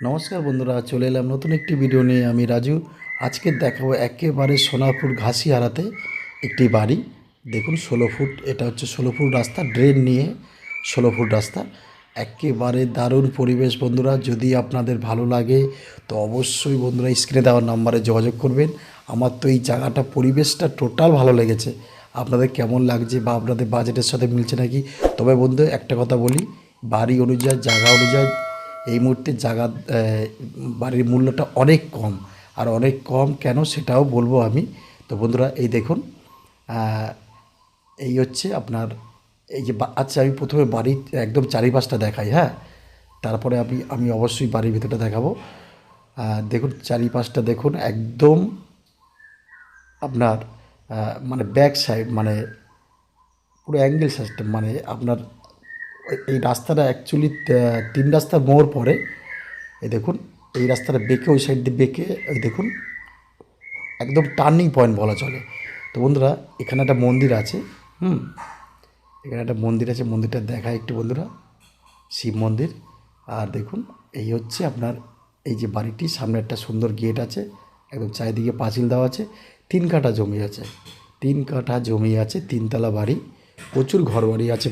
নমস্কার বন্ধুরা, চলে এলাম নতুন একটি ভিডিও নিয়ে। আমি রাজু। আজকে দেখাবো একেবারে সোনারপুর ঘাসিয়ারাতে একটি বাড়ি। দেখুন 16 ফুট, এটা হচ্ছে 16 ফুট রাস্তা, ড্রেন নিয়ে 16 ফুট রাস্তা। একেবারে দারুণ পরিবেশ বন্ধুরা। যদি আপনাদের ভালো লাগে তো অবশ্যই বন্ধুরা স্ক্রিনে দেওয়ার নাম্বারে যোগাযোগ করবেন। আমার তো এই জায়গাটা, পরিবেশটা টোটাল ভালো লেগেছে। আপনাদের কেমন লাগছে বা আপনাদের বাজেটের সাথে মিলছে নাকি? তবে বন্ধু একটা কথা বলি, বাড়ি অনুযায়ী, জায়গা অনুযায়ী এই মুহূর্তে জায়গা বাড়ির মূল্যটা অনেক কম। আর অনেক কম কেন সেটাও বলবো আমি। তো বন্ধুরা এই দেখুন, এই হচ্ছে আপনার এই যে আচ্ছা, আমি প্রথমে বাড়ির একদম চারিপাশটা দেখাই, হ্যাঁ। তারপরে আমি অবশ্যই বাড়ির ভিতরটা দেখাবো। দেখুন চারিপাশটা দেখুন, একদম আপনার মানে ব্যাক সাইড, মানে পুরো অ্যাঙ্গেল সিস্টেম। মানে আপনার এই রাস্তাটা অ্যাকচুয়ালি 3 রাস্তার মোড় পড়ে। এই দেখুন, এই রাস্তাটা বেঁকে ওই সাইড দিয়ে বেঁকে, ওই দেখুন একদম টার্নিং পয়েন্ট বলা চলে। তো বন্ধুরা এখানে একটা মন্দির আছে। হুম, এখানে একটা মন্দির আছে, মন্দিরটা দেখায় একটু বন্ধুরা, শিব মন্দির। আর দেখুন এই হচ্ছে আপনার এই যে বাড়িটি, সামনে একটা সুন্দর গেট আছে, একদম চারিদিকে পাঁচিল দেওয়া আছে। 3 কাঠা জমি আছে, 3 কাঠা জমি আছে, 3তলা বাড়ি, প্রচুর ঘর বাড়ি আছে।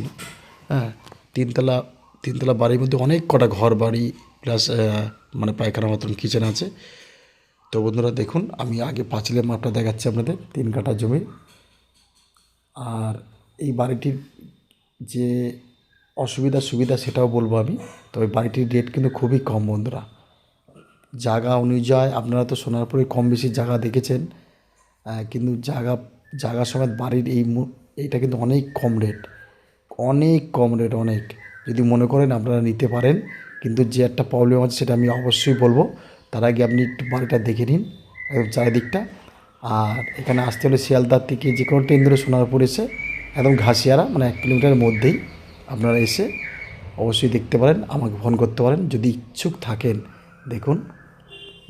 হ্যাঁ, তিনতলা তিনতলা বাড়ির মধ্যে অনেক কটা ঘর বাড়ি প্লাস মানে পায়খানা মতন কিচেন আছে। তো বন্ধুরা দেখুন, আমি আগে পাঁচিলের মাপটা দেখাচ্ছি আপনাদের, 3 কাঠা জমি। আর এই বাড়িটির যে অসুবিধা সুবিধা সেটাও বলবো আমি। তবে বাড়িটির রেট কিন্তু খুবই কম বন্ধুরা। জায়গা অনুযায়ী আপনারা তো সোনারপুরে কম বেশি জায়গা দেখেছেন, কিন্তু জায়গা জায়গা সমেত বাড়ির এইটা কিন্তু অনেক কম রেট, অনেক কম রেট, অনেক। যদি মনে করেন আপনারা নিতে পারেন, কিন্তু যে একটা প্রবলেম আছে সেটা আমি অবশ্যই বলবো। তার আগে আপনি একটু বাড়িটা দেখে নিন, একদম চারিদিকটা। আর এখানে আসতে হলে শিয়ালদার থেকে যে কোনো ট্রেন ধরে সোনারপুর এসে একদম ঘাসিয়ারা, মানে 1 কিলোমিটারের মধ্যেই আপনারা এসে অবশ্যই দেখতে পারেন, আমাকে ফোন করতে পারেন যদি ইচ্ছুক থাকেন। দেখুন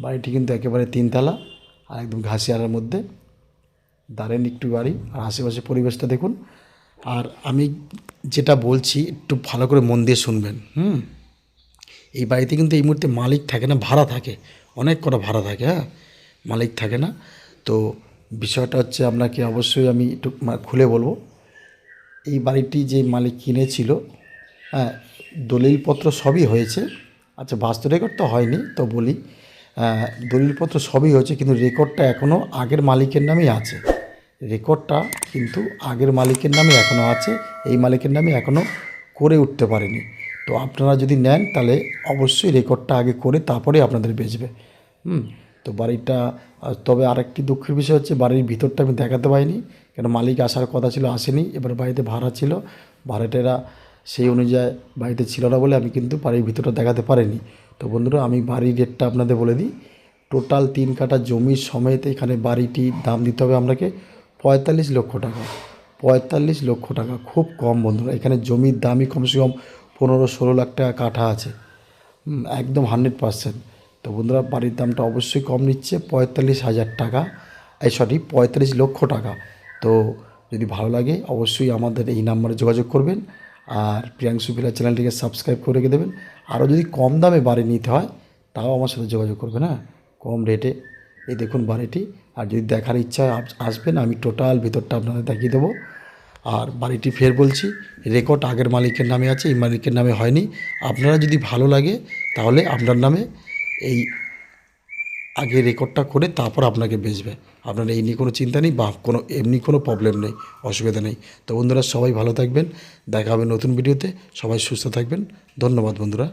বাড়িটি কিন্তু একেবারে 3তলা আর একদম ঘাসিয়ারার মধ্যে, দাঁড়েন একটু বাড়ি। আর আশেপাশে পরিবেশটা দেখুন। আর আমি যেটা বলছি একটু ভালো করে মন দিয়ে শুনবেন। এই বাড়িতে কিন্তু এই মুহূর্তে মালিক থাকে না, ভাড়া থাকে। অনেক কটা ভাড়া থাকে, হ্যাঁ, মালিক থাকে না। তো বিষয়টা হচ্ছে, আপনাকে অবশ্যই আমি একটু খুলে বলবো। এই বাড়িটি যে মালিক কিনেছিল, হ্যাঁ, দলিলপত্র সবই হয়েছে। আচ্ছা, বাস্তু রেকর্ড তো হয়নি, তো বলি দলিলপত্র সবই হয়েছে, কিন্তু রেকর্ডটা এখনও আগের মালিকের নামেই আছে। রেকর্ডটা কিন্তু আগের মালিকের নামে এখনও আছে, এই মালিকের নামে এখনও করে উঠতে পারেনি। তো আপনারা যদি নেন তাহলে অবশ্যই রেকর্ডটা আগে করে তারপরে আপনাদের বেচবে। তো বাড়িটা, তবে আরেকটি দুঃখের বিষয় হচ্ছে বাড়ির ভিতরটা আমি দেখাতে পারিনি, কেন মালিক আসার কথা ছিল, আসেনি। এবার বাড়িতে ভাড়া ছিল, ভাড়াটেরা সেই অনুযায়ী বাড়িতে ছিল না বলে আমি কিন্তু বাড়ির ভিতরটা দেখাতে পারিনি। তো বন্ধুরা আমি বাড়ির রেটটা আপনাদের বলে দিই। টোটাল 3 কাঠা জমির সমেত এখানে বাড়িটির দাম দিতে হবে আপনাকে 45 লক্ষ টাকা। 45 লক্ষ টাকা খুব কম বন্ধুরা। এখানে জমির দামই কমসে কম 15-16 লাখ টাকা কাঠা আছে, একদম 100%। তো বন্ধুরা বাড়ির দামটা অবশ্যই কম নিচ্ছে, 45,000 টাকা, এই সরি 45 লক্ষ টাকা। তো যদি ভালো লাগে অবশ্যই আমাদের এই নাম্বারে যোগাযোগ করবেন। আর প্রিয়াংশু ভিলা চ্যানেলটিকে সাবস্ক্রাইব করে রেখে দেবেন। আরও যদি কম দামে বাড়ি নিতে হয় তাও আমার সাথে যোগাযোগ করবেন, হ্যাঁ, কম রেটে। এই দেখুন বাড়িটি। আর যদি দেখার ইচ্ছা হয় আসবেন, আমি টোটাল ভিতরটা আপনাদের দেখিয়ে দেবো। আর বাড়িটি ফের বলছি, রেকর্ড আগের মালিকের নামে আছে, এই মালিকের নামে হয়নি। আপনারা যদি ভালো লাগে তাহলে আপনার নামে এই আগে রেকর্ডটা করে তারপর আপনাকে বেচবে। আপনার এই নিয়ে কোনো চিন্তা নেই বা কোনো এমনি কোনো প্রবলেম নেই, অসুবিধা নেই। তো বন্ধুরা সবাই ভালো থাকবেন, দেখা হবে নতুন ভিডিওতে। সবাই সুস্থ থাকবেন। ধন্যবাদ বন্ধুরা।